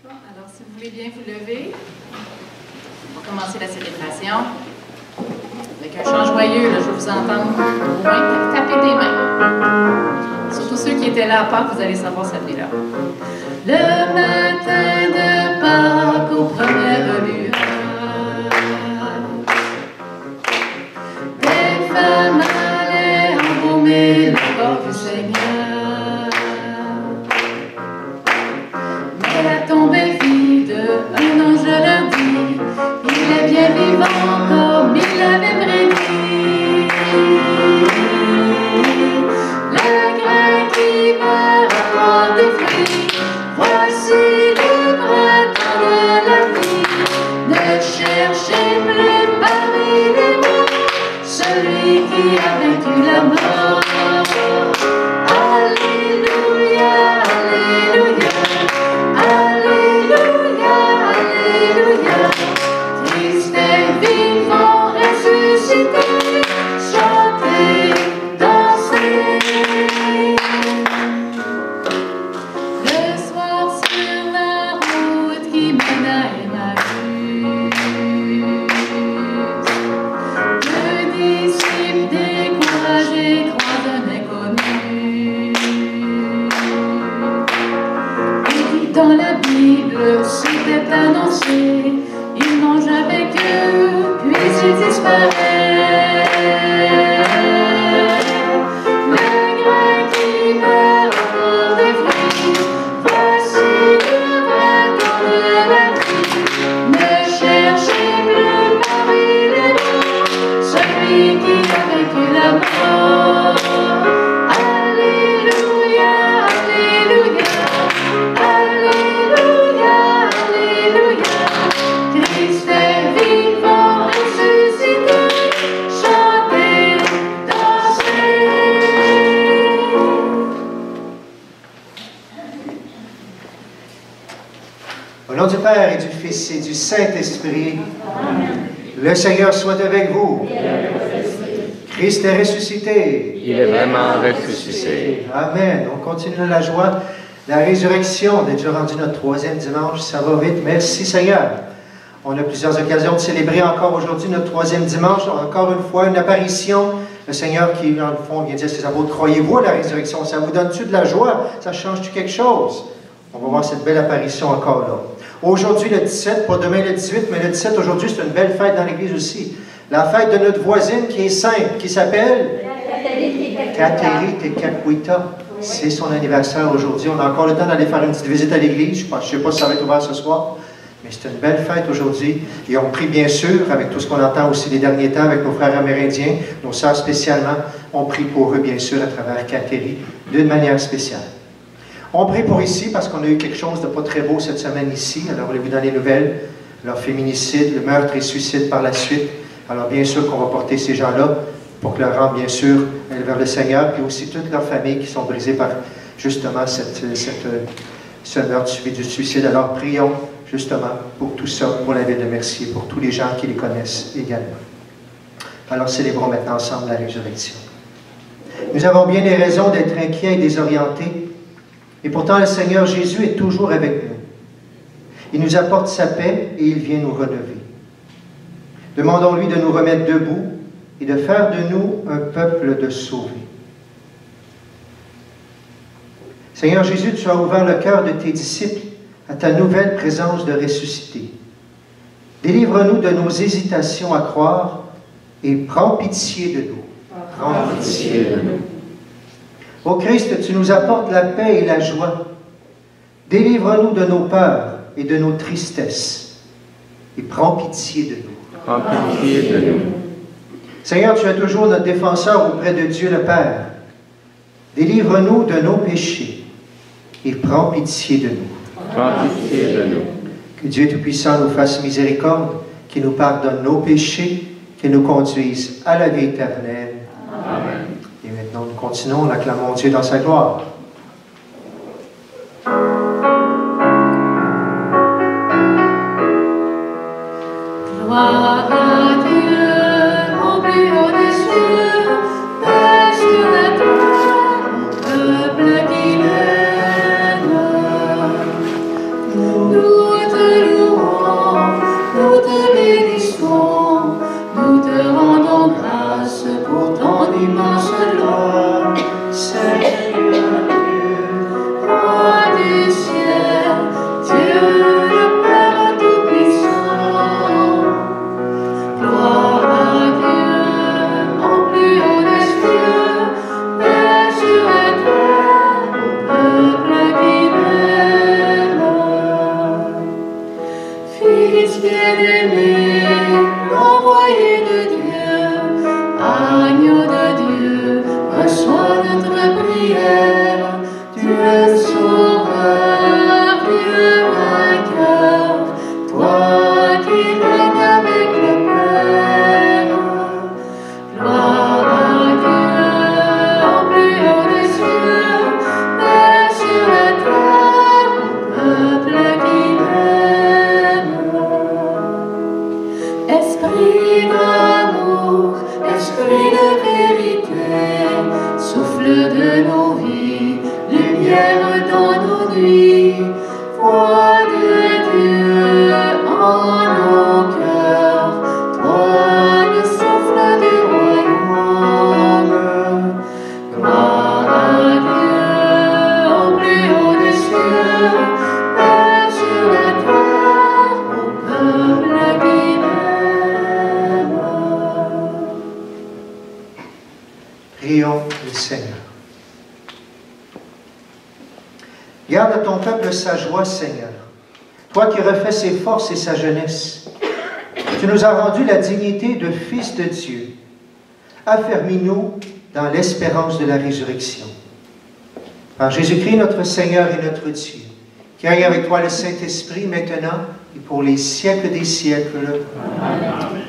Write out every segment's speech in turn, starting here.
Bon, alors si vous voulez bien vous lever, on va commencer la célébration. Avec un chant joyeux, là, je vais vous entendre au moins taper des mains. Surtout ceux qui étaient là à Pâques, vous allez savoir cette nuit-là. Le matin de Pâques aux premières lueurs, des femmes allaient embaumer le corps du Seigneur. Mais la tombée vide, un ange leur dit, il est bien vivant comme il l'avait prédit. Le grain qui meurt apporte des fruits, voici le printemps de la vie. Ne cherchez plus parmi les morts celui qui a vaincu la mort. Alléluia, alléluia, alléluia, alléluia. Christ est vivant, ressuscité, chantez, dansez. Le soir sur la route qui mène à Emmaüs, deux disciples découragés croisent un inconnu. Et dans la Bible, c'était annoncé, il mange avec eux, puis il disparaît. Le grain qui meurt pour des fruits, voici le printemps de la vie. Ne cherchez plus parmi les morts celui qui a vaincu la mort. Alléluia, alléluia, alléluia, alléluia. Christ est vivant, ressuscité, chantez, dansez. Au nom du Père et du Fils et du Saint-Esprit, le Seigneur soit avec vous. Christ est ressuscité. Il est vraiment ressuscité. Amen. On continue dans la joie. La résurrection, on est déjà rendu notre 3e dimanche, ça va vite. Merci Seigneur. On a plusieurs occasions de célébrer encore aujourd'hui notre 3e dimanche. Encore une fois, une apparition. Le Seigneur qui, dans le fond, vient dire à ses apôtres, croyez-vous à la résurrection? Ça vous donne-tu de la joie? Ça change-tu quelque chose? On va voir cette belle apparition encore là. Aujourd'hui, le 17, pas demain le 18, mais le 17 aujourd'hui, c'est une belle fête dans l'Église aussi. La fête de notre voisine qui est sainte, qui s'appelle Catherine Tekakwita. C'est son anniversaire aujourd'hui. On a encore le temps d'aller faire une petite visite à l'église. Je ne sais pas si ça va être ouvert ce soir, mais c'est une belle fête aujourd'hui. Et on prie bien sûr, avec tout ce qu'on entend aussi les derniers temps, avec nos frères amérindiens, nos sœurs spécialement, on prie pour eux bien sûr à travers Catherine, d'une manière spéciale. On prie pour ici parce qu'on a eu quelque chose de pas très beau cette semaine ici. Alors, on voulait vous donner les nouvelles. Leur féminicide, le meurtre et suicide par la suite. Alors, bien sûr qu'on va porter ces gens-là pour que leur âme, bien sûr, aille vers le Seigneur, puis aussi toutes leurs familles qui sont brisées par, justement, ce meurtre suivi du suicide. Alors, prions, justement, pour tout ça, pour la ville de Mercier, pour tous les gens qui les connaissent également. Alors, célébrons maintenant ensemble la résurrection. Nous avons bien des raisons d'être inquiets et désorientés. Et pourtant, le Seigneur Jésus est toujours avec nous. Il nous apporte sa paix et il vient nous relever. Demandons-lui de nous remettre debout et de faire de nous un peuple de sauvés. Seigneur Jésus, tu as ouvert le cœur de tes disciples à ta nouvelle présence de ressuscité. Délivre-nous de nos hésitations à croire et prends pitié de nous. Prends pitié de nous. Ô Christ, tu nous apportes la paix et la joie. Délivre-nous de nos peurs et de nos tristesses. Et prends pitié de nous. Prends pitié de nous. Seigneur, tu es toujours notre défenseur auprès de Dieu le Père. Délivre-nous de nos péchés. Et prends pitié de nous. Prends pitié de nous. Que Dieu Tout-Puissant nous fasse miséricorde, qu'il nous pardonne nos péchés, qu'il nous conduise à la vie éternelle. Amen. Et maintenant, nous continuons, nous acclamons Dieu dans sa gloire. Gloire à Dieu, au plus haut des cieux, paix sur la terre, au peuple qui l'aime. Nous dans nos nuits, foi de Dieu en nos cœurs, toi le souffle du royaume. Gloire à Dieu au plus haut des cieux, paix sur la terre au peuple qui l'aime. Prions le Seigneur. Garde à ton peuple sa joie, Seigneur. Toi qui refais ses forces et sa jeunesse, tu nous as rendu la dignité de fils de Dieu. Affermis-nous dans l'espérance de la résurrection. Par Jésus-Christ, notre Seigneur et notre Dieu, qui règne avec toi le Saint-Esprit, maintenant et pour les siècles des siècles. Amen.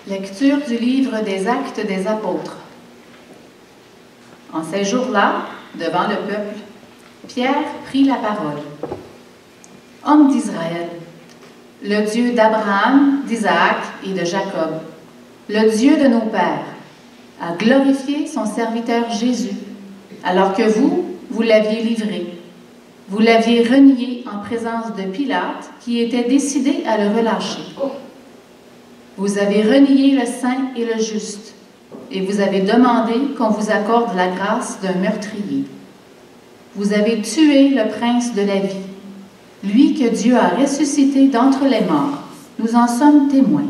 Lecture du livre des Actes des Apôtres. En ces jours-là, devant le peuple, Pierre prit la parole. Homme d'Israël, le Dieu d'Abraham, d'Isaac et de Jacob, le Dieu de nos pères, a glorifié son serviteur Jésus, alors que vous l'aviez livré. Vous l'aviez renié en présence de Pilate, qui était décidé à le relâcher. Vous avez renié le saint et le juste, et vous avez demandé qu'on vous accorde la grâce d'un meurtrier. Vous avez tué le prince de la vie, lui que Dieu a ressuscité d'entre les morts. Nous en sommes témoins.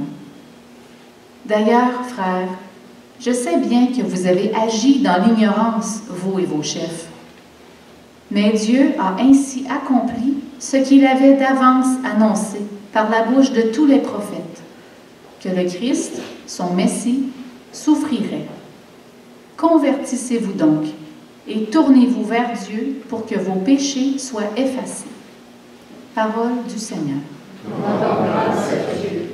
D'ailleurs, frères, je sais bien que vous avez agi dans l'ignorance, vous et vos chefs. Mais Dieu a ainsi accompli ce qu'il avait d'avance annoncé par la bouche de tous les prophètes, que le Christ, son Messie, souffrirait. Convertissez-vous donc et tournez-vous vers Dieu pour que vos péchés soient effacés. Parole du Seigneur. Grâce à Dieu.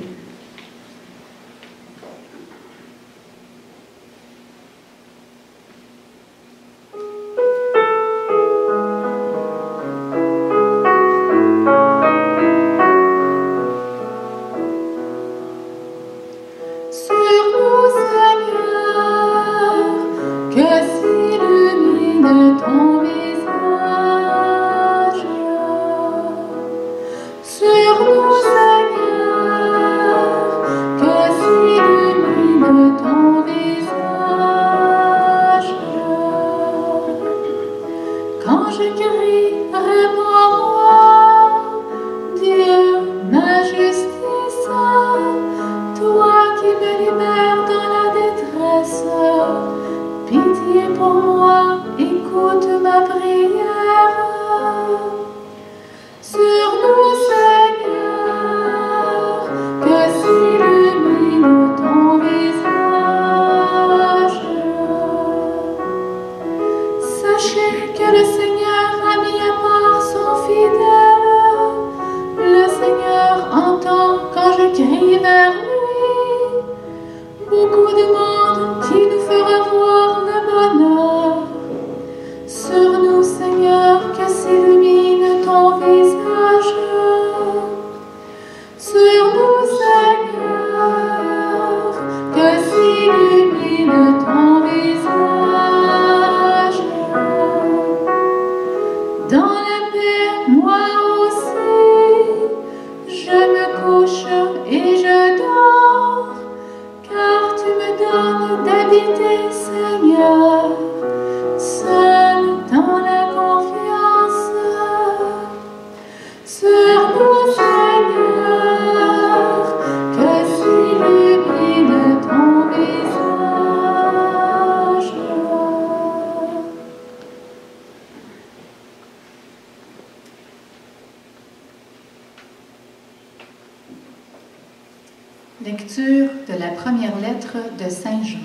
Lecture de la première lettre de Saint Jean.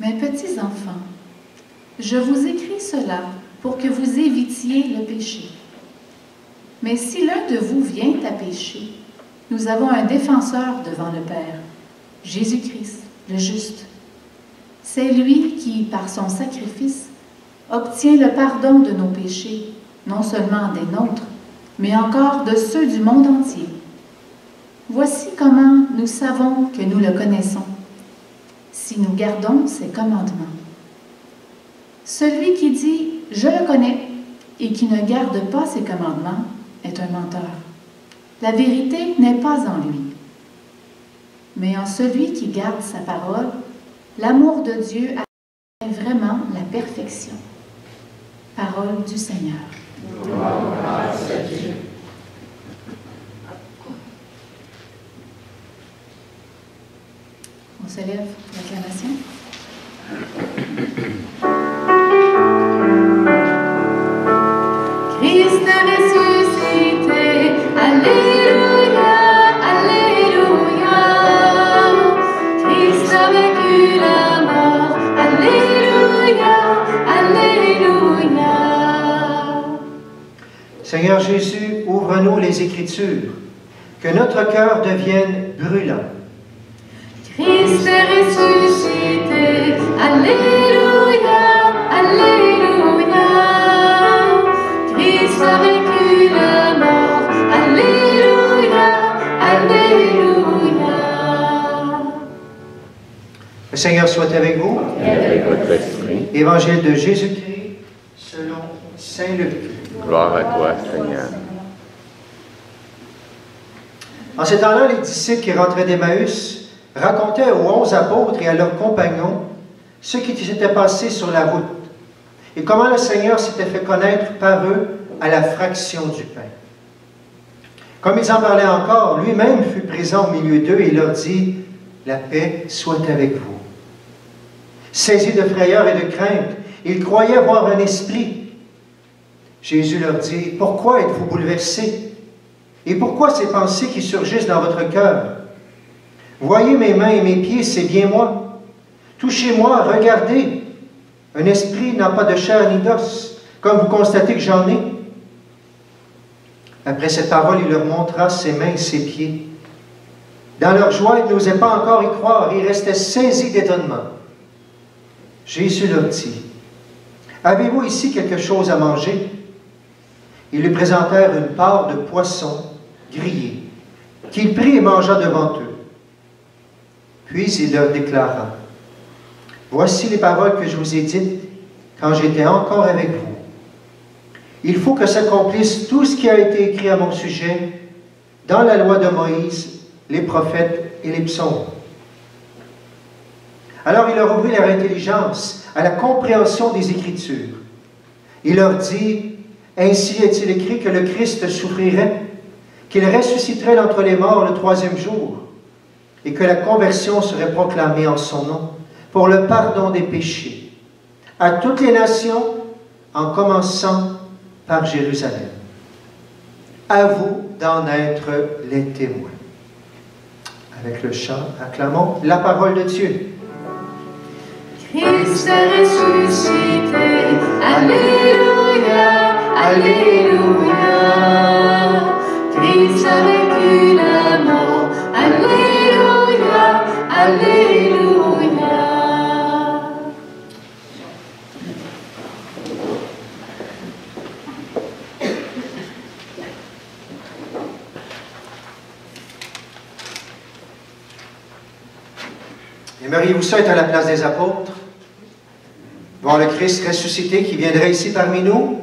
Mes petits enfants, je vous écris cela pour que vous évitiez le péché. Mais si l'un de vous vient à pécher, nous avons un défenseur devant le Père, Jésus-Christ, le juste. C'est lui qui, par son sacrifice, obtient le pardon de nos péchés, non seulement des nôtres, mais encore de ceux du monde entier. Voici comment nous savons que nous le connaissons, si nous gardons ses commandements. Celui qui dit « Je le connais » et qui ne garde pas ses commandements est un menteur. La vérité n'est pas en lui. Mais en celui qui garde sa parole, l'amour de Dieu est vraiment la perfection. Parole du Seigneur. On se lève pour l'acclamation. Christ est ressuscité, Alléluia, Alléluia. Christ a vaincu la mort, Alléluia, Alléluia. Seigneur Jésus, ouvre-nous les Écritures, que notre cœur devienne brûlant. Christ est ressuscité, Alléluia, Alléluia. Christ a vaincu la mort, Alléluia, Alléluia. Le Seigneur soit avec vous. Et avec votre esprit. Évangile de Jésus-Christ selon Saint Luc. Gloire à toi, Seigneur. En ces temps-là, les disciples qui rentraient d'Emmaüs racontaient aux 11 apôtres et à leurs compagnons ce qui s'était passé sur la route et comment le Seigneur s'était fait connaître par eux à la fraction du pain. Comme ils en parlaient encore, lui-même fut présent au milieu d'eux et leur dit « La paix soit avec vous. » Saisis de frayeur et de crainte, ils croyaient voir un esprit. Jésus leur dit « Pourquoi êtes-vous bouleversés? Et pourquoi ces pensées qui surgissent dans votre cœur? Voyez mes mains et mes pieds, c'est bien moi. Touchez-moi, regardez. Un esprit n'a pas de chair ni d'os, comme vous constatez que j'en ai. » Après cette parole, il leur montra ses mains et ses pieds. Dans leur joie, ils n'osaient pas encore y croire, ils restaient saisis d'étonnement. Jésus leur dit, « Avez-vous ici quelque chose à manger? » Ils lui présentèrent une part de poisson grillé, qu'il prit et mangea devant eux. Puis il leur déclara, « Voici les paroles que je vous ai dites quand j'étais encore avec vous. Il faut que s'accomplisse tout ce qui a été écrit à mon sujet dans la loi de Moïse, les prophètes et les psaumes. » Alors il leur ouvrit leur intelligence à la compréhension des Écritures. Il leur dit, « Ainsi est-il écrit que le Christ souffrirait, qu'il ressusciterait d'entre les morts le 3e jour, et que la conversion serait proclamée en son nom, pour le pardon des péchés, à toutes les nations, en commençant par Jérusalem. À vous d'en être les témoins. » Avec le chant, acclamons la parole de Dieu. Christ est ressuscité, Alléluia, Alléluia. Christ a vaincu la mort, Alléluia, Alléluia. Aimeriez-vous ça être à la place des apôtres? Voir le Christ ressuscité qui viendrait ici parmi nous?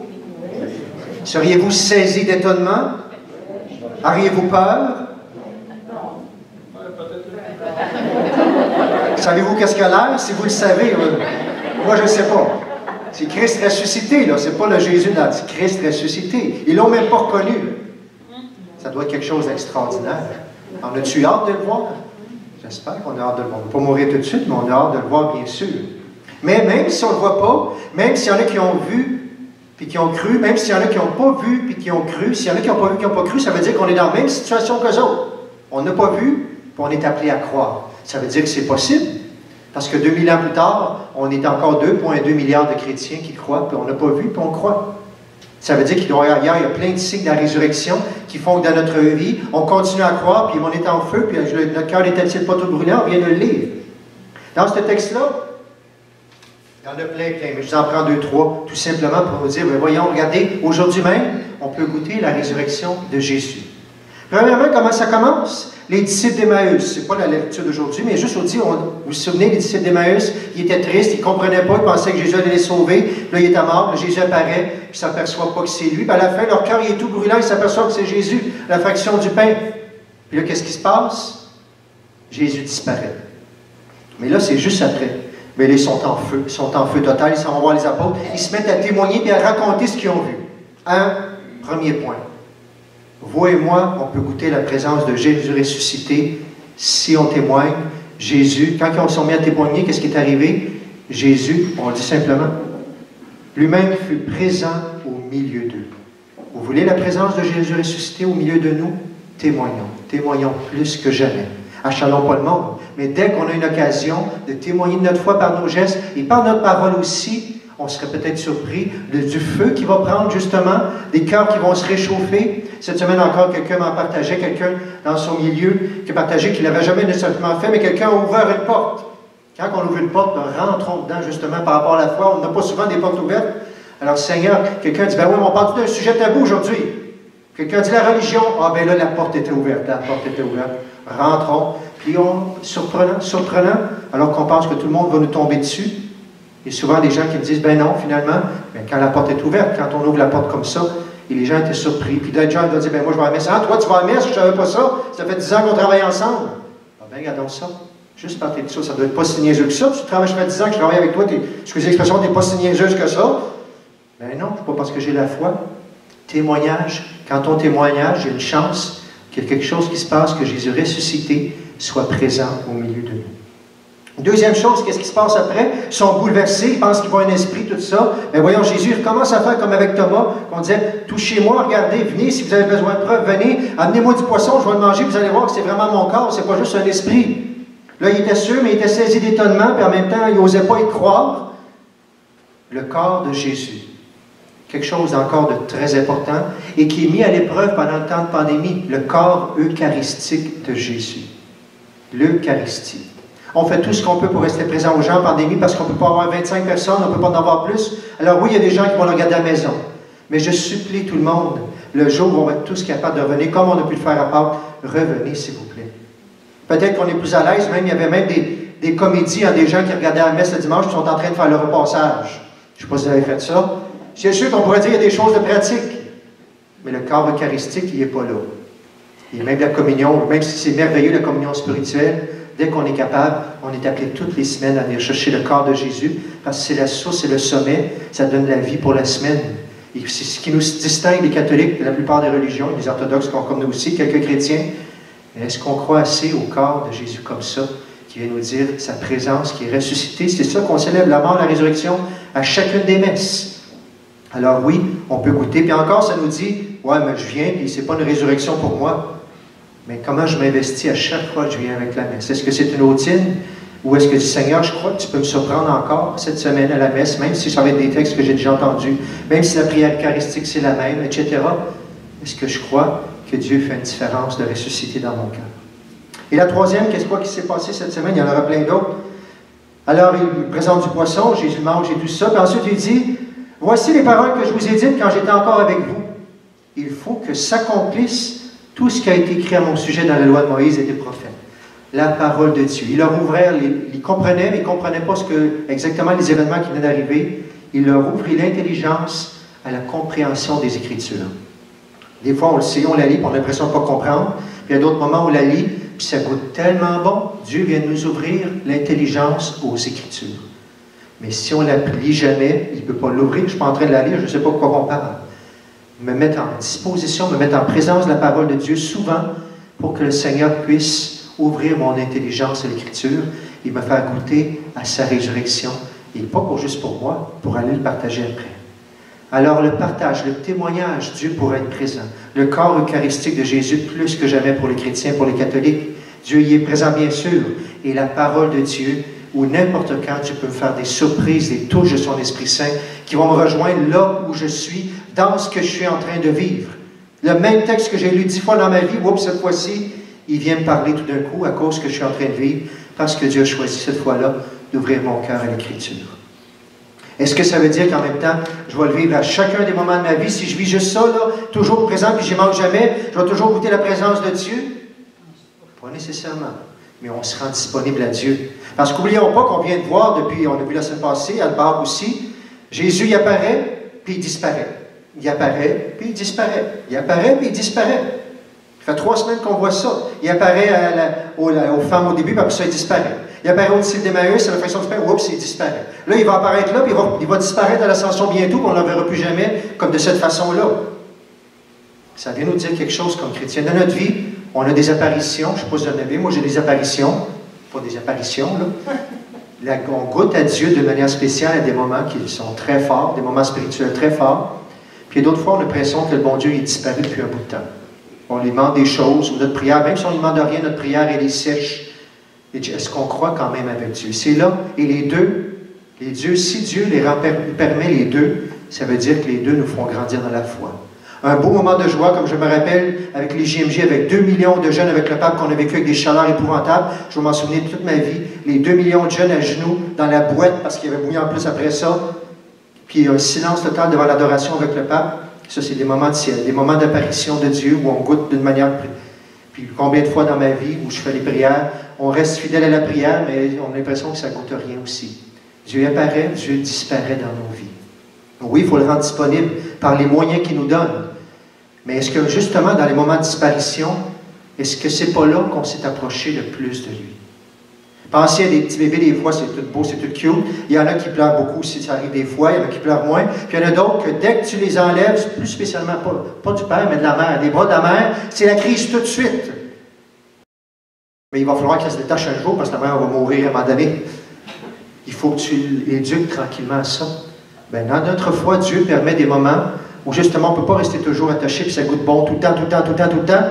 Seriez-vous saisis d'étonnement? Auriez-vous peur? Savez-vous qu'est-ce qu'il a l'air? Si vous le savez, moi je ne sais pas. C'est Christ ressuscité, là. C'est pas le Jésus là, c'est Christ ressuscité. Ils ne l'ont même pas reconnu. Ça doit être quelque chose d'extraordinaire. En as-tu hâte de le voir? J'espère qu'on a hâte de le voir. On ne va pas mourir tout de suite, mais on a hâte de le voir, bien sûr. Mais même si on ne le voit pas, même s'il y en a qui ont vu, puis qui ont cru, même s'il y en a qui n'ont pas vu, puis qui ont cru, s'il y en a qui n'ont pas vu, qui n'ont pas cru, ça veut dire qu'on est dans la même situation qu'eux autres. On n'a pas vu, puis on est appelé à croire. Ça veut dire que c'est possible, parce que 2000 ans plus tard, on est encore 2,2 milliards de chrétiens qui croient, puis on n'a pas vu, puis on croit. Ça veut dire qu'il doit y avoir plein de signes de la résurrection qui font que dans notre vie, on continue à croire, puis on est en feu, puis notre cœur n'est-il pas tout brûlant, on vient de le lire. Dans ce texte-là, il y en a plein, mais je vous en prends 2, 3, tout simplement pour vous dire, mais voyons, regardez, aujourd'hui même, on peut goûter la résurrection de Jésus. Premièrement, comment ça commence? Les disciples d'Emmaüs, ce n'est pas la lecture d'aujourd'hui, mais juste au-dessus, vous vous souvenez, les disciples d'Emmaüs, ils étaient tristes, ils ne comprenaient pas, ils pensaient que Jésus allait les sauver. Là, il était mort, là, Jésus apparaît, puis ils ne s'aperçoivent pas que c'est lui. Puis à la fin, leur cœur il est tout brûlant, ils s'aperçoivent que c'est Jésus, la fraction du pain. Puis là, qu'est-ce qui se passe? Jésus disparaît. Mais là, c'est juste après. Mais là, ils sont en feu total, ils s'en vont voir les apôtres, ils se mettent à témoigner et à raconter ce qu'ils ont vu. Premier point. Vous et moi, on peut goûter la présence de Jésus ressuscité si on témoigne. Jésus, quand ils sont mis à témoigner, qu'est-ce qui est arrivé? Jésus, on le dit simplement, lui-même fut présent au milieu d'eux. Vous voulez la présence de Jésus ressuscité au milieu de nous? Témoignons. Témoignons plus que jamais. Achalons pas le monde. Mais dès qu'on a une occasion de témoigner de notre foi par nos gestes et par notre parole aussi, on serait peut-être surpris du feu qui va prendre justement, des cœurs qui vont se réchauffer. Cette semaine encore, quelqu'un m'en partageait, quelqu'un dans son milieu qui partageait qu'il n'avait jamais nécessairement fait, mais quelqu'un a ouvert une porte. Quand on ouvre une porte, rentrons dedans justement par rapport à la foi. On n'a pas souvent des portes ouvertes. Alors Seigneur, quelqu'un dit, ben oui, on parle d'un sujet tabou aujourd'hui. Quelqu'un dit la religion. Ah ben là, la porte était ouverte. La porte était ouverte. Rentrons. Puis surprenant, alors qu'on pense que tout le monde va nous tomber dessus. Il y a souvent des gens qui me disent, ben non, finalement, ben quand la porte est ouverte, quand on ouvre la porte comme ça, et les gens étaient surpris. Puis d'autres gens vont dire, ben moi je vais à la messe. Ah, toi tu vas à la messe, je ne savais pas ça. Ça fait 10 ans qu'on travaille ensemble. Ah ben regardons ça. Juste par tes petits ça doit être pas si niaiseux que ça. Tu travailles, ça fait 10 ans que je travaille avec toi, excusez l'expression, tu n'es pas si niaiseuse que ça. Ben non, c'est pas parce que j'ai la foi. Témoignage. Quand on témoignage, il y a une chance qu'il y ait quelque chose qui se passe, que Jésus ressuscité soit présent au milieu de nous. Deuxième chose, qu'est-ce qui se passe après? Ils sont bouleversés, ils pensent qu'ils voient un esprit, tout ça. Mais voyons, Jésus recommence à faire comme avec Thomas, qu'on disait, touchez-moi, regardez, venez, si vous avez besoin de preuves, venez, amenez-moi du poisson, je vais le manger, vous allez voir que c'est vraiment mon corps, c'est pas juste un esprit. Là, il était sûr, mais il était saisi d'étonnement, puis en même temps, il n'osait pas y croire. Le corps de Jésus. Quelque chose encore de très important, et qui est mis à l'épreuve pendant le temps de pandémie, le corps eucharistique de Jésus. L'Eucharistie. On fait tout ce qu'on peut pour rester présent aux gens en pandémie parce qu'on ne peut pas avoir 25 personnes, on ne peut pas en avoir plus. Alors oui, il y a des gens qui vont le regarder à la maison. Mais je supplie tout le monde, le jour où on va être tous capables de revenir, comme on a pu le faire à Pâques, revenez s'il vous plaît. Peut-être qu'on est plus à l'aise, même il y avait même des comédies, des gens qui regardaient la messe le dimanche qui sont en train de faire le repassage. Je ne sais pas si vous avez fait ça. C'est sûr qu'on pourrait dire qu'il y a des choses de pratique. Mais le corps eucharistique, il n'est pas là. Et même la communion, même si c'est merveilleux la communion spirituelle, dès qu'on est capable, on est appelé toutes les semaines à venir chercher le corps de Jésus, parce que c'est la source, c'est le sommet, ça donne la vie pour la semaine. Et c'est ce qui nous distingue des catholiques de la plupart des religions, des orthodoxes comme nous aussi, quelques chrétiens. Mais est-ce qu'on croit assez au corps de Jésus comme ça, qui vient nous dire sa présence, qui est ressuscité? C'est ça qu'on célèbre, la mort, la résurrection, à chacune des messes. Alors oui, on peut goûter. Puis encore, ça nous dit, ouais, mais je viens, puis c'est pas une résurrection pour moi. Mais comment je m'investis à chaque fois que je viens avec la messe? Est-ce que c'est une routine? Ou est-ce que je dis, Seigneur, je crois que tu peux me surprendre encore cette semaine à la messe, même si ça va être des textes que j'ai déjà entendus, même si la prière eucharistique c'est la même, etc. Est-ce que je crois que Dieu fait une différence de ressusciter dans mon cœur? Et la troisième, qu'est-ce qui s'est passé cette semaine? Il y en aura plein d'autres. Alors, il présente du poisson, Jésus mange et tout ça, puis ensuite il dit, voici les paroles que je vous ai dites quand j'étais encore avec vous. Il faut que s'accomplisse tout ce qui a été écrit à mon sujet dans la loi de Moïse et des prophètes. La parole de Dieu. Il leur ouvrait, ils comprenaient, mais ils ne comprenaient pas exactement les événements qui venaient d'arriver. Il leur ouvrit l'intelligence à la compréhension des Écritures. Des fois, on le sait, on la lit, puis on a l'impression de ne pas comprendre. Puis il y a d'autres moments où on la lit, puis ça goûte tellement bon. Dieu vient de nous ouvrir l'intelligence aux Écritures. Mais si on ne la lit jamais, il ne peut pas l'ouvrir. Je ne suis pas en train de la lire, je ne sais pas de quoi on parle. Me mettre en disposition, me mettre en présence de la parole de Dieu souvent pour que le Seigneur puisse ouvrir mon intelligence à l'Écriture et me faire goûter à sa résurrection. Et pas juste pour moi, pour aller le partager après. Alors le partage, le témoignage, Dieu pourrait être présent. Le corps eucharistique de Jésus, plus que jamais pour les chrétiens, pour les catholiques, Dieu y est présent bien sûr. Et la parole de Dieu, où n'importe quand Dieu peut me faire des surprises, des touches de son Esprit Saint qui vont me rejoindre là où je suis, dans ce que je suis en train de vivre. Le même texte que j'ai lu 10 fois dans ma vie, oups, cette fois-ci, il vient me parler tout d'un coup à cause que je suis en train de vivre, parce que Dieu a choisi cette fois-là d'ouvrir mon cœur à l'Écriture. Est-ce que ça veut dire qu'en même temps, je vais le vivre à chacun des moments de ma vie? Si je vis juste ça, là, toujours présent, puis je ne manque jamais, je vais toujours goûter la présence de Dieu? Pas nécessairement. Mais on se rend disponible à Dieu. Parce qu'oublions pas qu'on vient de voir depuis, on a vu la semaine passée, à le bar aussi, Jésus y apparaît, puis il disparaît. Il apparaît, puis il disparaît. Il apparaît, puis il disparaît. Ça fait 3 semaines qu'on voit ça. Il apparaît aux femmes au début, puis après ça, il disparaît. Il apparaît au disciple d'Emmaüs, à la fraction du pain, oups, il disparaît. Là, il va apparaître là, puis il va disparaître à l'ascension bientôt, puis on ne le verra plus jamais comme de cette façon-là. Ça vient nous dire quelque chose comme chrétien. Dans notre vie, on a des apparitions. Je ne sais pas si vous en avez, moi j'ai des apparitions. Pas des apparitions, là. On goûte à Dieu de manière spéciale à des moments qui sont très forts, des moments spirituels très forts. Puis d'autres fois, on a l'impression que le bon Dieu est disparu depuis un bout de temps. On lui demande des choses, ou notre prière, même si on ne lui demande rien, notre prière, elle est sèche. Est-ce qu'on croit quand même avec Dieu? C'est là, et les dieux, si Dieu permet les deux, ça veut dire que les deux nous font grandir dans la foi. Un beau moment de joie, comme je me rappelle, avec les JMJ, avec 2 millions de jeunes avec le pape qu'on a vécu avec des chaleurs épouvantables. Je vais m'en souvenir toute ma vie. Les 2 millions de jeunes à genoux dans la boîte, parce qu'il y avait bouilli en plus après ça. Puis un silence total devant l'adoration avec le pape. Ça, c'est des moments de ciel, des moments d'apparition de Dieu où on goûte d'une manière... Puis combien de fois dans ma vie où je fais les prières, on reste fidèle à la prière, mais on a l'impression que ça ne goûte rien aussi. Dieu apparaît, Dieu disparaît dans nos vies. Oui, il faut le rendre disponible par les moyens qu'il nous donne. Mais est-ce que justement, dans les moments de disparition, est-ce que c'est pas là qu'on s'est approché le plus de lui? Pensez à des petits bébés, des fois, c'est tout beau, c'est tout cute. Il y en a qui pleurent beaucoup, si ça arrive des fois, il y en a qui pleurent moins. Puis il y en a d'autres que dès que tu les enlèves, plus spécialement, pas du père, mais de la mère, des bras de la mère, c'est la crise tout de suite. Mais il va falloir qu'elle se détache un jour, parce que la mère va mourir à un moment donné. Il faut que tu l'éduques tranquillement à ça. Bien, dans notre foi, Dieu permet des moments où justement, on ne peut pas rester toujours attaché, puis ça goûte bon tout le temps, tout le temps, tout le temps, tout le temps.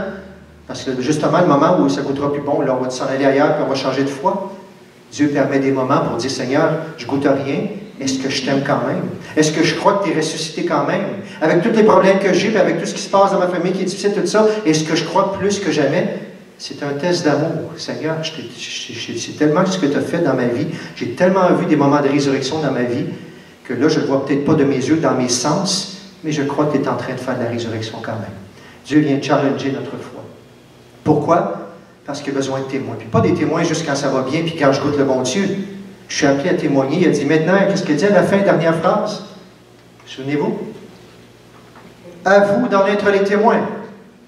Parce que justement, le moment où ça goûtera plus bon, là, on va s'en aller ailleurs, puis on va changer de foi. Dieu permet des moments pour dire, Seigneur, je ne goûte à rien, est-ce que je t'aime quand même? Est-ce que je crois que tu es ressuscité quand même? Avec tous les problèmes que j'ai, puis avec tout ce qui se passe dans ma famille qui est difficile, tout ça, est-ce que je crois plus que jamais? C'est un test d'amour. Seigneur, c'est tellement ce que tu as fait dans ma vie, j'ai tellement vu des moments de résurrection dans ma vie, que là, je ne le vois peut-être pas de mes yeux, dans mes sens, mais je crois que tu es en train de faire de la résurrection quand même. Dieu vient challenger notre foi. Pourquoi? Parce qu'il a besoin de témoins. Puis pas des témoins juste quand ça va bien, puis quand je goûte le bon Dieu. Je suis appelé à témoigner. Il a dit maintenant, qu'est-ce qu'il dit à la fin, dernière phrase? Souvenez-vous? À vous d'en être les témoins.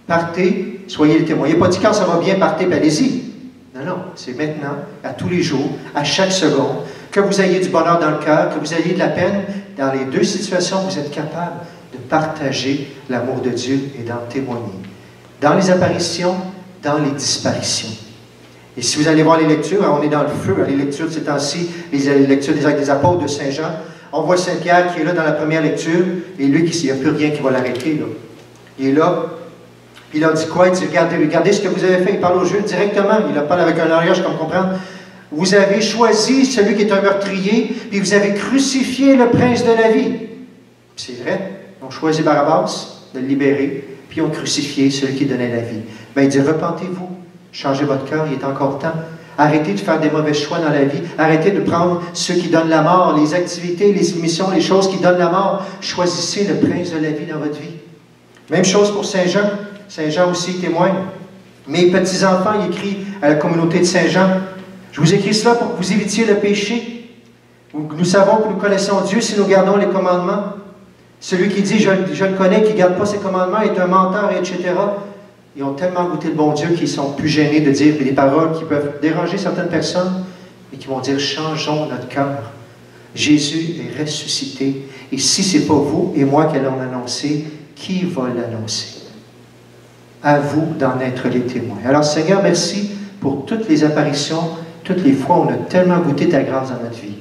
Partez, soyez les témoins. Il n'a pas dit quand ça va bien, partez, puis allez-y. Non, non, c'est maintenant, à tous les jours, à chaque seconde, que vous ayez du bonheur dans le cœur, que vous ayez de la peine. Dans les deux situations, vous êtes capable de partager l'amour de Dieu et d'en témoigner. Dans les apparitions, dans les disparitions. Et si vous allez voir les lectures, on est dans le feu, les lectures de ces temps-ci, les lectures des Actes des Apôtres de Saint Jean, on voit Saint-Pierre qui est là dans la première lecture, et lui, il n'y a plus rien qui va l'arrêter. Il est là, puis il leur dit quoi? Il dit, regardez ce que vous avez fait. Il parle au Jules directement, il leur parle avec un langage comme comprendre. Vous avez choisi celui qui est un meurtrier, puis vous avez crucifié le prince de la vie. C'est vrai, ils ont choisi Barabbas, de le libérer, puis ils ont crucifié celui qui donnait la vie. Bien, il dit, repentez-vous, changez votre cœur, il est encore temps. Arrêtez de faire des mauvais choix dans la vie. Arrêtez de prendre ceux qui donnent la mort, les activités, les émissions, les choses qui donnent la mort. Choisissez le prince de la vie dans votre vie. Même chose pour Saint Jean. Saint Jean aussi témoigne. Mes petits-enfants, il écrit à la communauté de Saint Jean, je vous écris cela pour que vous évitiez le péché. Nous savons que nous connaissons Dieu si nous gardons les commandements. Celui qui dit « je le connais, qui ne garde pas ses commandements est un menteur, etc. » Ils ont tellement goûté le bon Dieu qu'ils sont plus gênés de dire des paroles qui peuvent déranger certaines personnes, mais qui vont dire « changeons notre cœur. Jésus est ressuscité. Et si ce n'est pas vous et moi qui allons l'annoncer, qui va l'annoncer? » À vous d'en être les témoins. Alors Seigneur, merci pour toutes les apparitions, toutes les fois où on a tellement goûté ta grâce dans notre vie.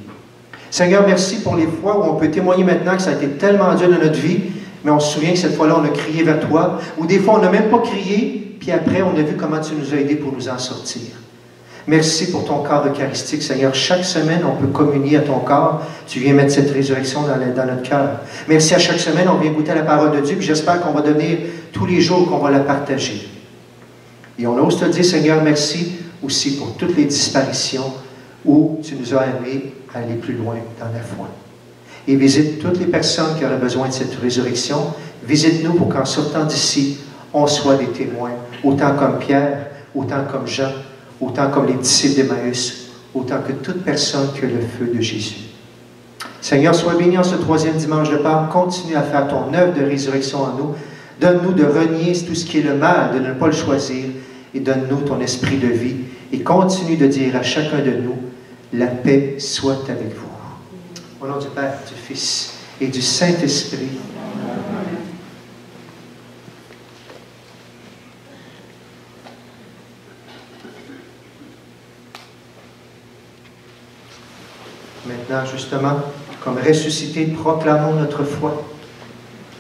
Seigneur, merci pour les fois où on peut témoigner maintenant que ça a été tellement dur dans notre vie, mais on se souvient que cette fois-là, on a crié vers toi, ou des fois, on n'a même pas crié, puis après, on a vu comment tu nous as aidés pour nous en sortir. Merci pour ton corps eucharistique, Seigneur. Chaque semaine, on peut communier à ton corps. Tu viens mettre cette résurrection dans notre cœur. Merci à chaque semaine, on vient goûter à la parole de Dieu, puis j'espère qu'on va devenir tous les jours qu'on va la partager. Et on ose te dire, Seigneur, merci aussi pour toutes les disparitions où tu nous as aimés à aller plus loin dans la foi. Et visite toutes les personnes qui auraient besoin de cette résurrection. Visite-nous pour qu'en sortant d'ici, on soit des témoins, autant comme Pierre, autant comme Jean, autant comme les disciples d'Emmaüs, autant que toute personne qui a le feu de Jésus. Seigneur, sois béni en ce troisième dimanche de Pâques. Continue à faire ton œuvre de résurrection en nous. Donne-nous de renier tout ce qui est le mal, de ne pas le choisir, et donne-nous ton esprit de vie. Et continue de dire à chacun de nous, la paix soit avec vous. Au nom du Père, du Fils et du Saint-Esprit. Maintenant, justement, comme ressuscités, proclamons notre foi.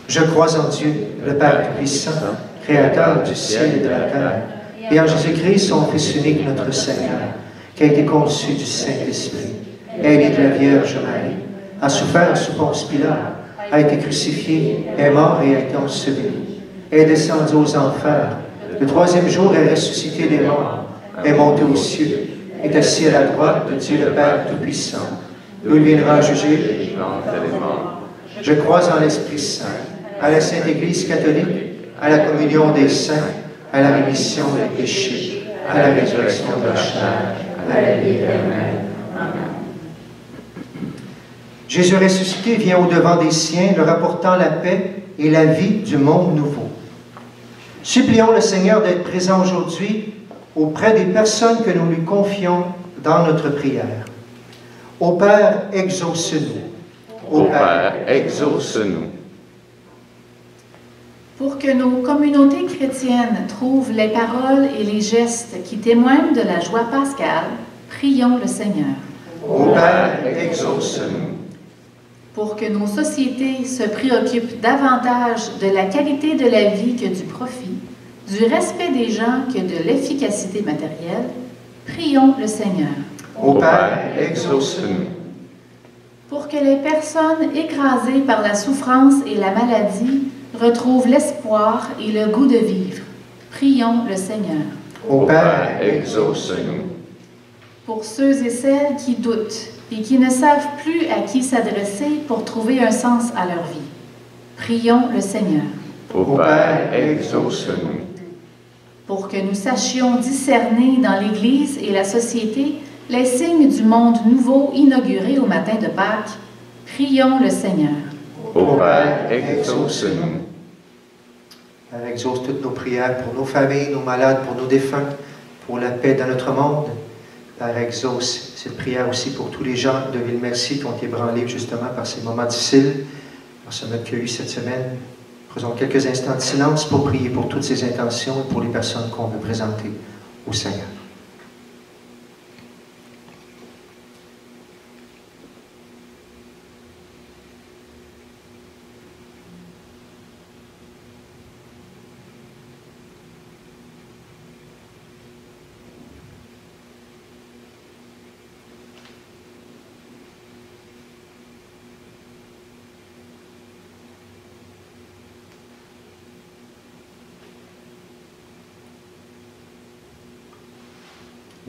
Je crois en Dieu, le Père Tout-Puissant, Créateur du ciel et de la terre, et en Jésus-Christ, son Fils unique, notre Seigneur, qui a été conçu du Saint-Esprit, aidé de la Vierge Marie, a souffert sous Ponce Pilate, a été crucifié, est mort et a été enseveli, est descendu aux enfers, le troisième jour est ressuscité des morts, est monté aux cieux, est assis à la droite de Dieu le Père Tout-Puissant, d'où il viendra juger les vivants et les morts. Je crois en l'Esprit Saint, à la Sainte Église catholique, à la communion des saints, à la rémission des péchés, à la résurrection de la chair, à la vie éternelle. Amen. Jésus ressuscité vient au-devant des siens, leur apportant la paix et la vie du monde nouveau. Supplions le Seigneur d'être présent aujourd'hui auprès des personnes que nous lui confions dans notre prière. Ô Père, exauce-nous. Ô Père, exauce-nous. Pour que nos communautés chrétiennes trouvent les paroles et les gestes qui témoignent de la joie pascale, prions le Seigneur. Ô Père, exauce-nous. Pour que nos sociétés se préoccupent davantage de la qualité de la vie que du profit, du respect des gens que de l'efficacité matérielle, prions le Seigneur. Ô Père, exauce-nous. Pour que les personnes écrasées par la souffrance et la maladie retrouvent l'espoir et le goût de vivre, prions le Seigneur. Ô Père, exauce-nous. Pour ceux et celles qui doutent et qui ne savent plus à qui s'adresser pour trouver un sens à leur vie, prions le Seigneur. Ô Père, exauce-nous. Pour que nous sachions discerner dans l'Église et la société les signes du monde nouveau inauguré au matin de Pâques, prions le Seigneur. Ô Père, exauce-nous. Père, exauce toutes nos prières pour nos familles, nos malades, pour nos défunts, pour la paix dans notre monde. Père, exauce cette prière aussi pour tous les gens de Ville-Merci qui ont été ébranlés justement par ces moments difficiles, par ce qu'il y a eu cette semaine. Faisons quelques instants de silence pour prier pour toutes ces intentions et pour les personnes qu'on veut présenter au Seigneur.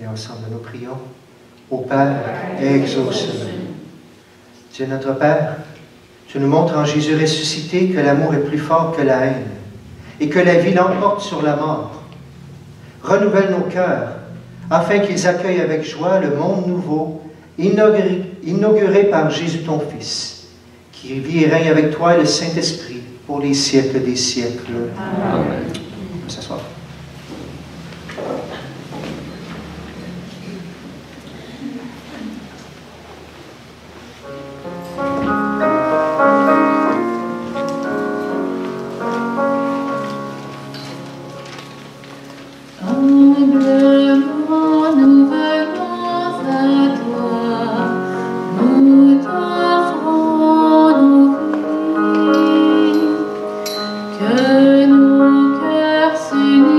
Et ensemble, nous prions. Ô Père, exauce-nous. Dieu notre Père, tu nous montres en Jésus ressuscité que l'amour est plus fort que la haine et que la vie l'emporte sur la mort. Renouvelle nos cœurs afin qu'ils accueillent avec joie le monde nouveau inauguré par Jésus ton Fils, qui vit et règne avec toi et le Saint-Esprit pour les siècles des siècles. Amen. On peut s'asseoir. Que nos cœurs s'unissent.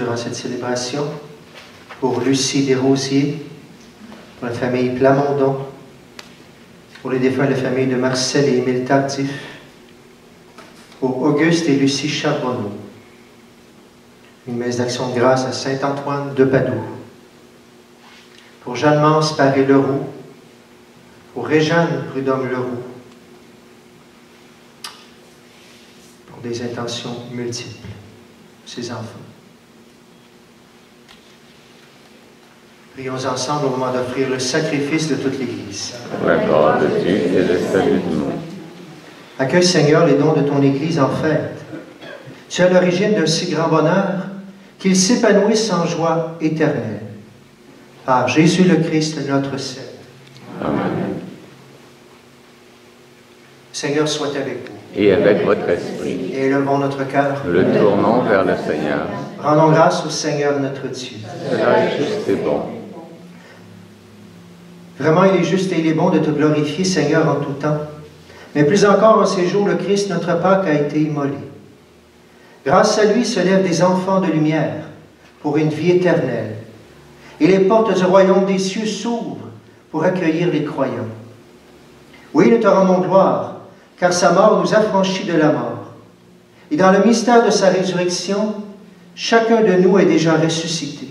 durant cette célébration. Pour Lucie Desrosiers, pour la famille Plamondon, pour les défunts de la famille de Marcel et Émile Tardif, pour Auguste et Lucie Charbonneau. Une messe d'action de grâce à Saint-Antoine de Padoue. Pour Jeanne-Mance Paré-Leroux, pour Réjeanne Prudhomme-Leroux, pour des intentions multiples, ses enfants. Prions ensemble au moment d'offrir le sacrifice de toute l'Église. Pour la gloire de Dieu et le salut du monde. Accueille, Seigneur, les dons de ton Église en fête. Tu es à l'origine d'un si grand bonheur qu'ils s'épanouissent en joie éternelle. Par Jésus le Christ, notre Seigneur. Amen. Seigneur, soit avec vous. Et avec votre esprit, Et élevons notre cœur. le tournons vers le Seigneur. Rendons grâce au Seigneur notre Dieu. Cela est juste et bon. Vraiment, il est juste et il est bon de te glorifier, Seigneur, en tout temps. Mais plus encore en ces jours, le Christ, notre Pâque, a été immolé. Grâce à lui se lèvent des enfants de lumière pour une vie éternelle. Et les portes du royaume des cieux s'ouvrent pour accueillir les croyants. Oui, nous te rendons gloire, car sa mort nous affranchit de la mort. Et dans le mystère de sa résurrection, chacun de nous est déjà ressuscité.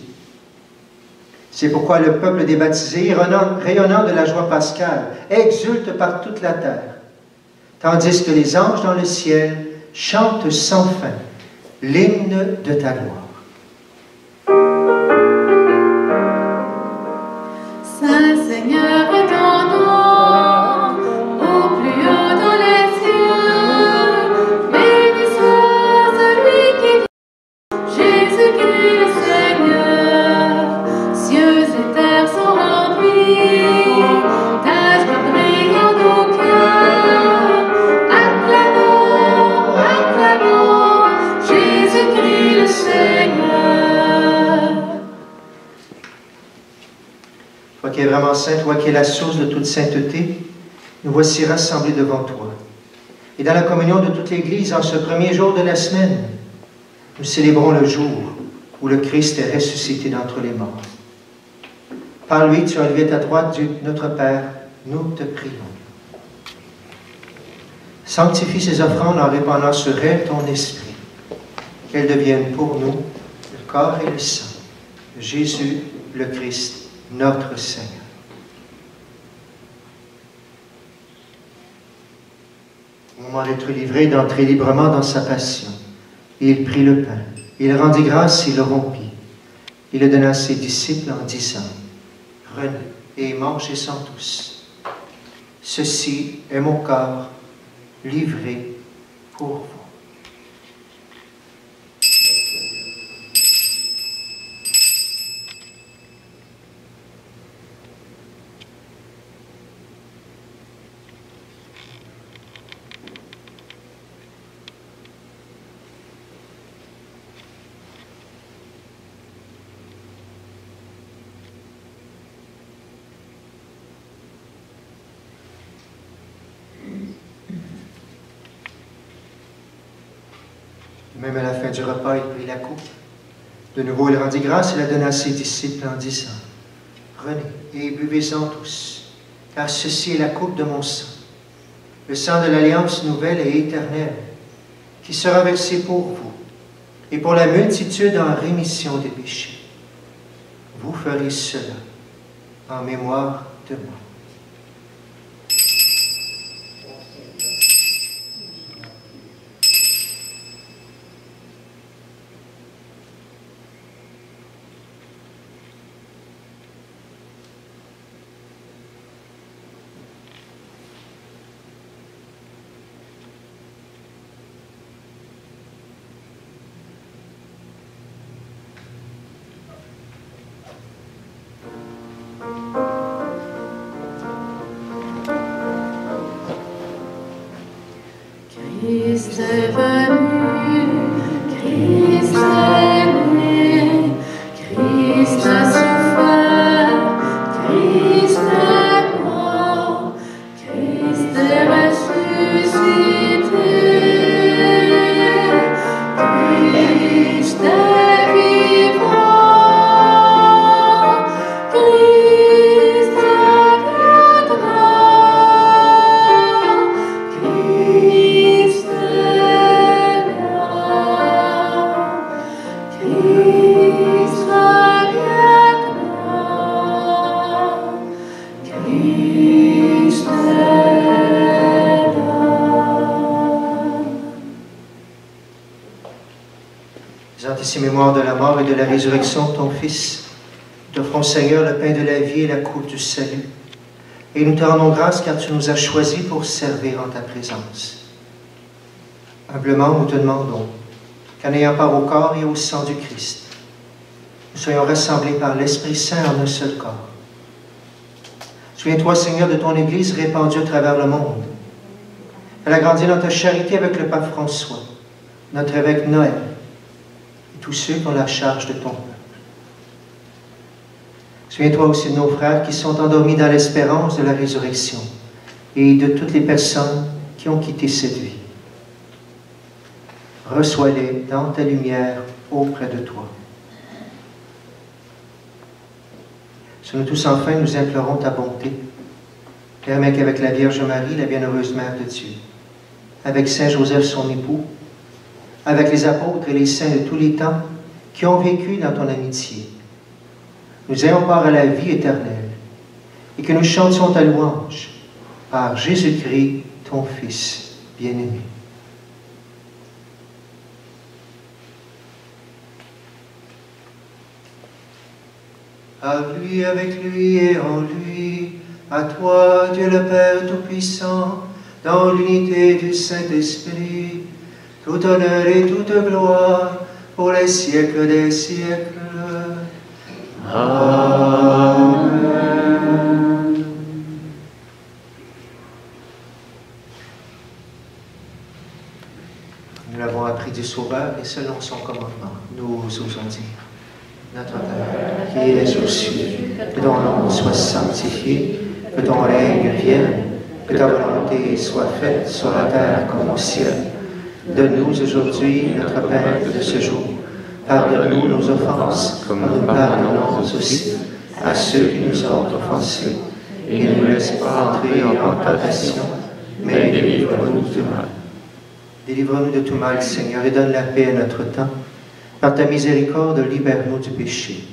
C'est pourquoi le peuple des baptisés, rayonnant de la joie pascale, exulte par toute la terre, tandis que les anges dans le ciel chantent sans fin l'hymne de ta gloire. Saint Seigneur est ton nom, au plus haut dans les cieux. Béni soit celui qui vient, Jésus-Christ le Seigneur. Cieux et terre sont remplis, ta joie brille en nos cœurs. Acclamons, acclamons, Jésus-Christ le Seigneur. Toi qui es vraiment saint, toi qui es la source de toute sainteté, nous voici rassemblés devant toi. Et dans la communion de toute l'Église, en ce premier jour de la semaine, nous célébrons le jour où le Christ est ressuscité d'entre les morts. Par lui, tu as élevé ta droite, Dieu notre Père, nous te prions. Sanctifie ces offrandes en répandant sur elles ton esprit, qu'elles deviennent pour nous le corps et le sang de Jésus le Christ, notre Seigneur. Au moment d'être livré, d'entrer librement dans sa passion, il prit le pain, il rendit grâce, il le rompit. Il le donna à ses disciples en disant, « Prenez et mangez-en tous. Ceci est mon corps livré pour vous. » Même à la fin du repas, il prit la coupe. De nouveau, il rendit grâce et la donna à ses disciples en disant, « Prenez et buvez-en tous, car ceci est la coupe de mon sang, le sang de l'alliance nouvelle et éternelle, qui sera versé pour vous et pour la multitude en rémission des péchés. Vous ferez cela en mémoire de moi. » Christ est venu, Christ est né, Christ a souffert, Christ est mort, Christ est ressuscité, Christ est vivant. Faisant ici mémoire de la mort et de la résurrection de ton Fils, nous t'offrons, Seigneur, le pain de la vie et la coupe du salut. Et nous te rendons grâce car tu nous as choisis pour servir en ta présence. Humblement, nous te demandons qu'en ayant part au corps et au sang du Christ, nous soyons rassemblés par l'Esprit Saint en un seul corps. Souviens-toi, Seigneur, de ton Église répandue à travers le monde. Elle a grandi dans ta charité avec le pape François, notre évêque Noël, et tous ceux qui ont la charge de ton peuple. Souviens-toi aussi de nos frères qui sont endormis dans l'espérance de la résurrection et de toutes les personnes qui ont quitté cette vie. Reçois-les dans ta lumière auprès de toi. Sur nous tous enfin, nous implorons ta bonté. Permets qu'avec la Vierge Marie, la bienheureuse Mère de Dieu, avec Saint Joseph son époux, avec les apôtres et les saints de tous les temps qui ont vécu dans ton amitié, nous ayons part à la vie éternelle et que nous chantions ta louange par Jésus-Christ, ton Fils bien-aimé. À lui, avec lui et en lui, à toi, Dieu le Père Tout-Puissant, dans l'unité du Saint-Esprit, tout honneur et toute gloire pour les siècles des siècles. Amen. Nous l'avons appris du Sauveur et selon son commandement, nous osons dire: Notre Père, qui es aux cieux, que ton nom soit sanctifié, que ton règne vienne, que ta volonté soit faite sur la terre comme au ciel. Donne-nous aujourd'hui notre pain de ce jour. Pardonne-nous nos offenses, comme nous pardonnons aussi à ceux qui nous ont offensés. Et ne nous laisse pas entrer en tentation, mais délivre-nous du mal. Délivre-nous de tout mal, Seigneur, et donne la paix à notre temps. Par ta miséricorde, libère-nous du péché.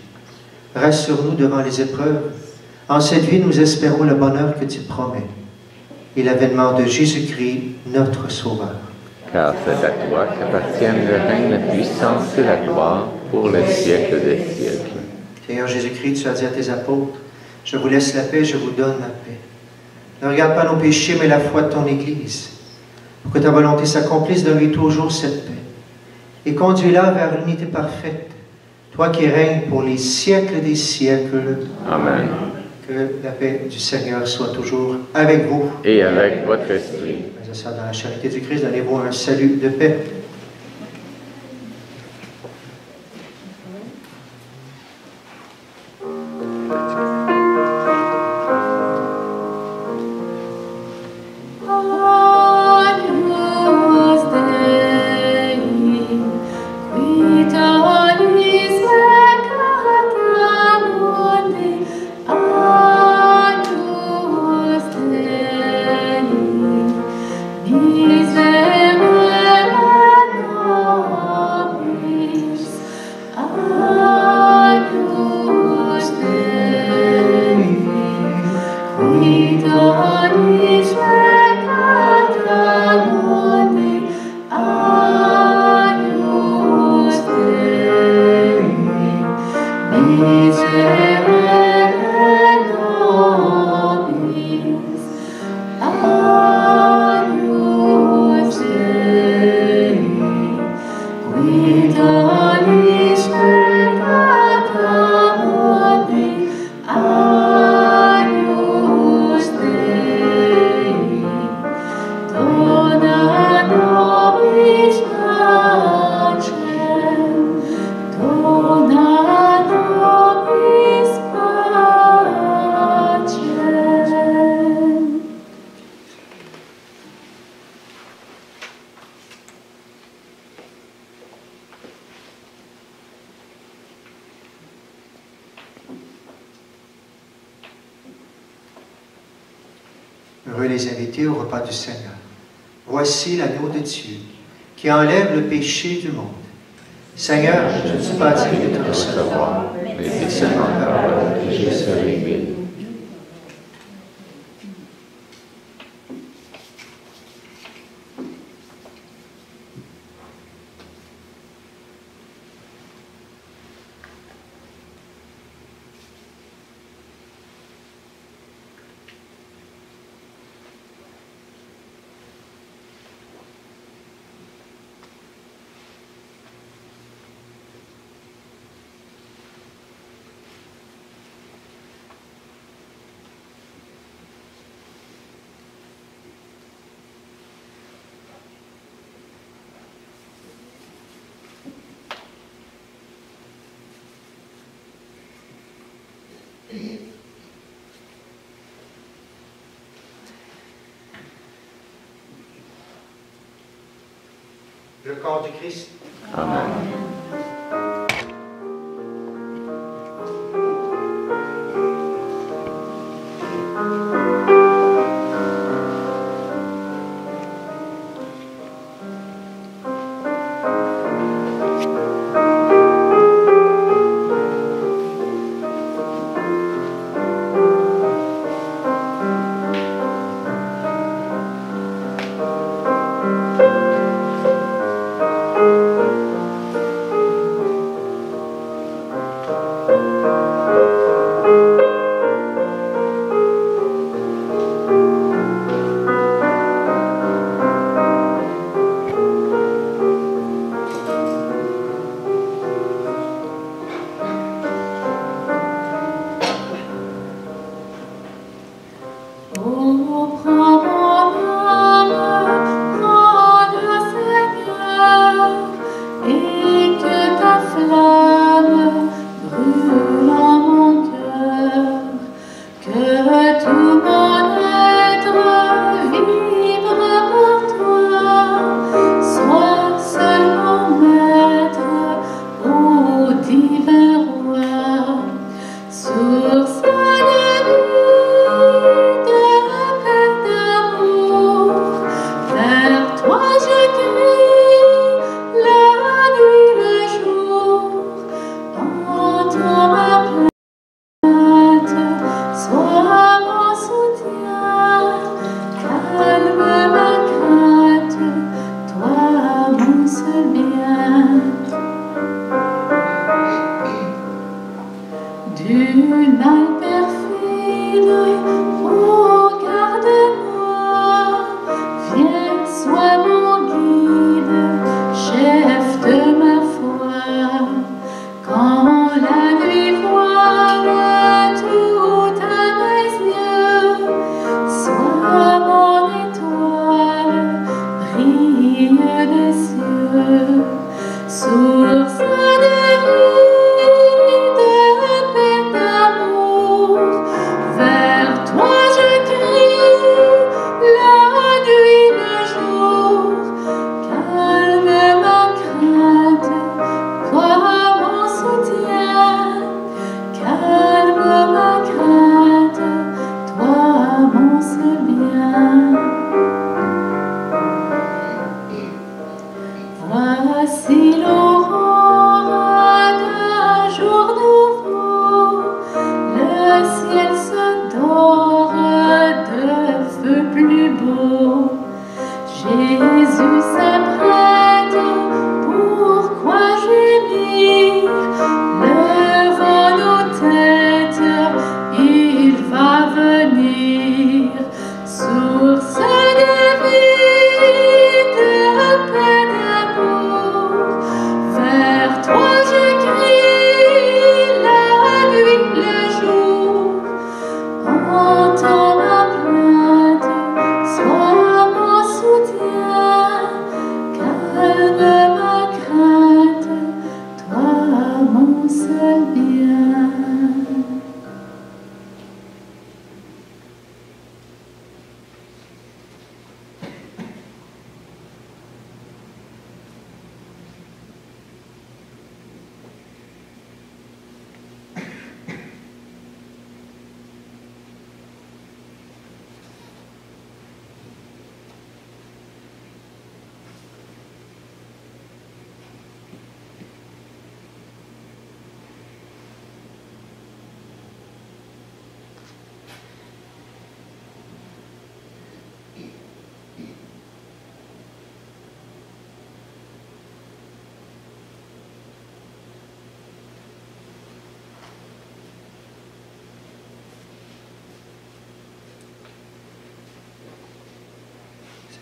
Rassure-nous devant les épreuves. En cette vie, nous espérons le bonheur que tu promets et l'avènement de Jésus-Christ, notre Sauveur. Car c'est à toi qu'appartiennent le règne, la puissance et la gloire pour les siècles des siècles. Seigneur Jésus-Christ, tu as dit à tes apôtres: je vous laisse la paix, je vous donne la paix. Ne regarde pas nos péchés, mais la foi de ton Église. Pour que ta volonté s'accomplisse, donne-lui toujours cette paix. Et conduis-la vers l'unité parfaite, toi qui règnes pour les siècles des siècles. Amen. Que la paix du Seigneur soit toujours avec vous. Et avec votre esprit. Dans la charité du Christ, donnez-vous un salut de paix. Heureux les invités au repas du Seigneur. Voici l'agneau de Dieu qui enlève le péché du monde. Seigneur, je ne suis pas digne de te recevoir, mais dis seulement ta parole que je serai béni. Le corps du Christ. Amen.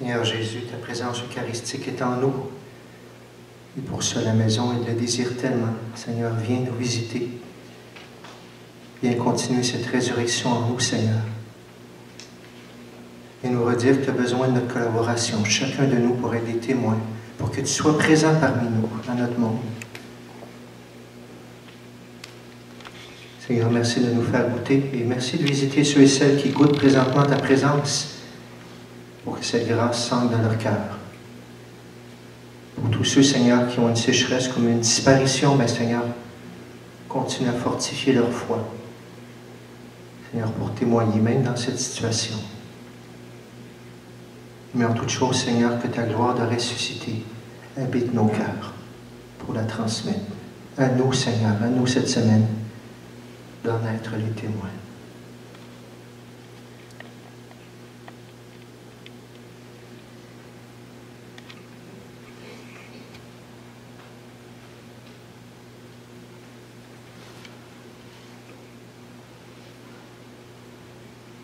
Seigneur Jésus, ta présence eucharistique est en nous. Et pour ça, la maison, elle le désire tellement. Seigneur, viens nous visiter. Viens continuer cette résurrection en nous, Seigneur. Et nous redire que tu as besoin de notre collaboration, chacun de nous, pour être des témoins, pour que tu sois présent parmi nous, dans notre monde. Seigneur, merci de nous faire goûter et merci de visiter ceux et celles qui goûtent présentement ta présence pour que cette grâce sente dans leur cœur. Pour tous ceux, Seigneur, qui ont une sécheresse comme une disparition, mais Seigneur, continue à fortifier leur foi. Seigneur, pour témoigner même dans cette situation. Mais en toute chose, Seigneur, que ta gloire de ressusciter habite nos cœurs pour la transmettre. À nous, Seigneur, à nous cette semaine, d'en être les témoins.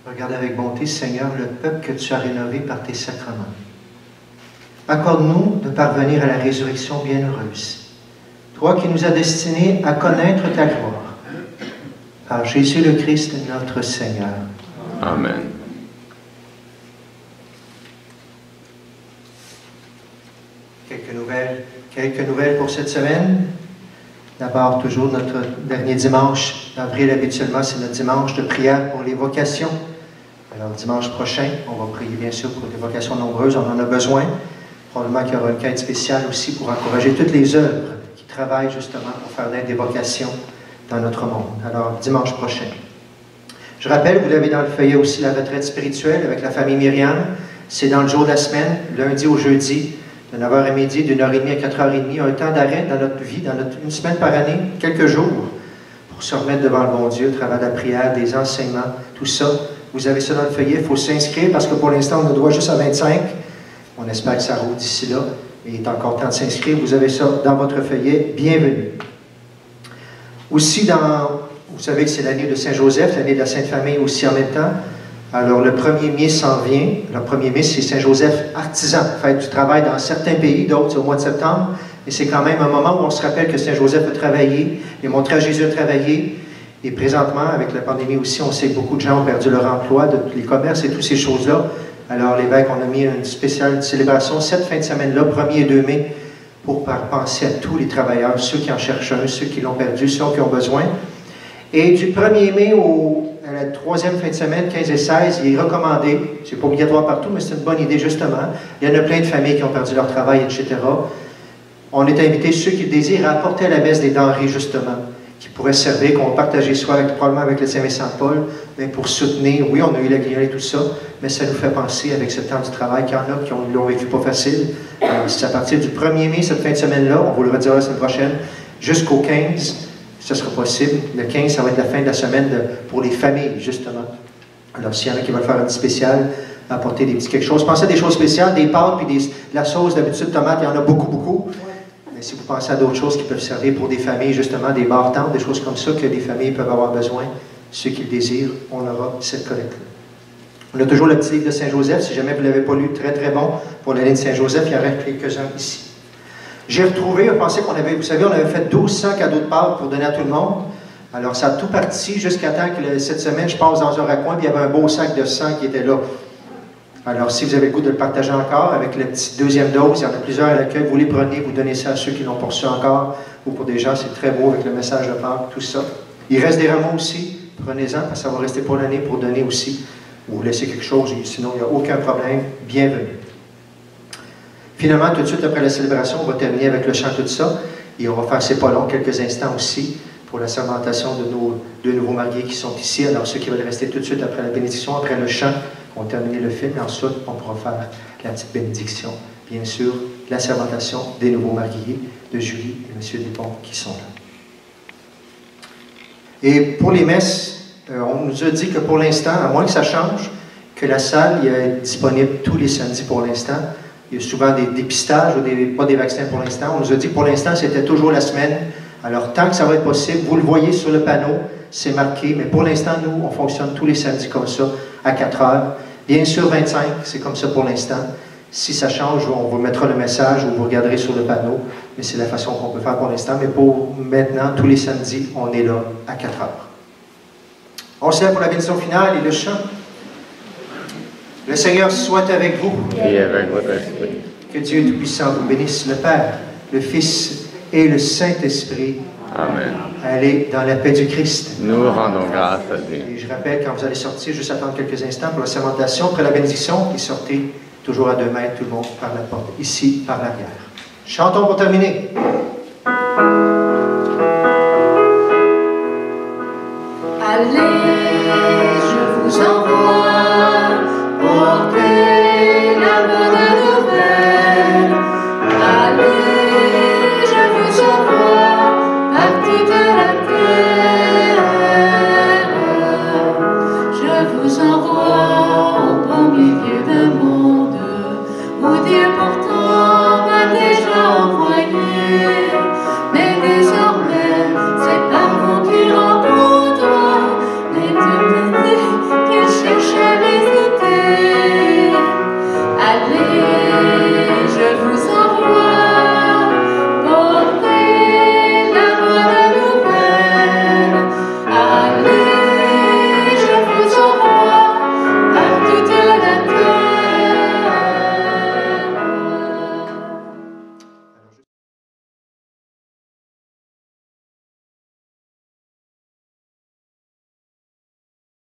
Regarde avec bonté, Seigneur, le peuple que tu as rénové par tes sacrements. Accorde-nous de parvenir à la résurrection bienheureuse. Toi qui nous as destinés à connaître ta gloire. Par Jésus le Christ, notre Seigneur. Amen. Quelques nouvelles pour cette semaine. D'abord, toujours notre dernier dimanche d'avril, habituellement, c'est notre dimanche de prière pour les vocations. Alors, dimanche prochain, on va prier bien sûr pour des vocations nombreuses, on en a besoin. Probablement qu'il y aura une quête spéciale aussi pour encourager toutes les œuvres qui travaillent justement pour faire naître des vocations dans notre monde. Alors, dimanche prochain. Je rappelle, vous l'avez dans le feuillet aussi, la retraite spirituelle avec la famille Myriam. C'est dans le jour de la semaine, lundi au jeudi, de 9h à midi, d'une heure et demie à 4h30, un temps d'arrêt dans notre vie, une semaine par année, quelques jours, pour se remettre devant le bon Dieu, au travers de la prière, des enseignements, tout ça. Vous avez ça dans le feuillet, il faut s'inscrire parce que pour l'instant, on a droit juste à 25. On espère que ça roule d'ici là. Il est encore temps de s'inscrire. Vous avez ça dans votre feuillet. Bienvenue. Aussi, vous savez que c'est l'année de Saint-Joseph, l'année de la Sainte Famille aussi en même temps. Alors, le 1er mai s'en vient. Le 1er mai, c'est Saint-Joseph artisan, fête du travail dans certains pays, d'autres, c'est au mois de septembre. Et c'est quand même un moment où on se rappelle que Saint-Joseph a travaillé, et montré à Jésus a travaillé. Et présentement, avec la pandémie aussi, on sait que beaucoup de gens ont perdu leur emploi, de tous les commerces et toutes ces choses-là. Alors, l'évêque, on a mis une spéciale célébration cette fin de semaine-là, 1er et 2 mai, pour penser à tous les travailleurs, ceux qui en cherchent un, ceux qui l'ont perdu, ceux qui ont besoin. Et du 1er mai à la 3e fin de semaine, 15 et 16, il est recommandé, c'est pas obligatoire partout, mais c'est une bonne idée justement. Il y en a plein de familles qui ont perdu leur travail, etc. On est invité, ceux qui le désirent, à apporter à la messe des denrées justement, qui pourraient servir, qu'on va partager soit probablement avec le Saint-Vincent-de-Paul, mais pour soutenir, oui, on a eu la guignole et tout ça, mais ça nous fait penser avec ce temps du travail qu'il y en a qui l'ont vécu pas facile. C'est à partir du 1er mai, cette fin de semaine-là, on vous le redira la semaine prochaine, jusqu'au 15, ce sera possible. Le 15, ça va être la fin de la semaine pour les familles, justement. Alors, s'il y en a qui veulent faire un petit spécial, apporter des petits quelque chose, pensez à des choses spéciales, des pâtes, puis de la sauce, d'habitude, tomate, il y en a beaucoup, beaucoup. Mais si vous pensez à d'autres choses qui peuvent servir pour des familles, justement, des bar-tentes, des choses comme ça que des familles peuvent avoir besoin, ceux qui le désirent, on aura cette collecte-là. On a toujours le petit livre de Saint-Joseph, si jamais vous ne l'avez pas lu, très très bon, pour l'année de Saint-Joseph, il y en reste quelques-uns ici. J'ai retrouvé, on pensait qu'on avait, vous savez, on avait fait 1200 cadeaux de Pâques pour donner à tout le monde. Alors, ça a tout parti jusqu'à temps que cette semaine, je passe dans un raccoin, puis il y avait un beau sac de sang qui était là. Alors, si vous avez le goût de le partager encore avec la petite deuxième dose, il y en a plusieurs à l'accueil, vous les prenez, vous donnez ça à ceux qui l'ont reçu encore, ou pour des gens, c'est très beau avec le message de Pâques, tout ça. Il reste des rameaux aussi, prenez-en, parce que ça va rester pour l'année pour donner aussi. Vous laissez quelque chose, sinon il n'y a aucun problème. Bienvenue. Finalement, tout de suite après la célébration, on va terminer avec le chant tout ça, et on va faire, c'est pas long, quelques instants aussi, pour la sermentation de nos deux nouveaux mariés qui sont ici. Alors, ceux qui veulent rester tout de suite après la bénédiction, après le chant, on va terminer le film, et ensuite, on pourra faire la petite bénédiction. Bien sûr, la sermentation des nouveaux mariés, de Julie et M. Dupont, qui sont là. Et pour les messes, on nous a dit que pour l'instant, à moins que ça change, que la salle est disponible tous les samedis pour l'instant. Il y a souvent des dépistages ou pas des vaccins pour l'instant. On nous a dit que pour l'instant, c'était toujours la semaine. Alors, tant que ça va être possible, vous le voyez sur le panneau, c'est marqué. Mais pour l'instant, nous, on fonctionne tous les samedis comme ça, à 4 heures. Bien sûr, 25, c'est comme ça pour l'instant. Si ça change, on vous mettra le message ou vous regarderez sur le panneau. Mais c'est la façon qu'on peut faire pour l'instant. Mais pour maintenant, tous les samedis, on est là à 4 heures. On se lève pour la bénédiction finale et le chant. Le Seigneur soit avec vous. Et avec votre esprit. Que Dieu Tout-Puissant vous bénisse, le Père, le Fils et le Saint-Esprit. Amen. Allez dans la paix du Christ. Nous rendons grâce à Dieu. Et je rappelle, quand vous allez sortir, juste attendre quelques instants pour la sermentation, après la bénédiction, et sortez toujours à 2 mètres, tout le monde par la porte, ici, par l'arrière. Chantons pour terminer. Allez, je vous envoie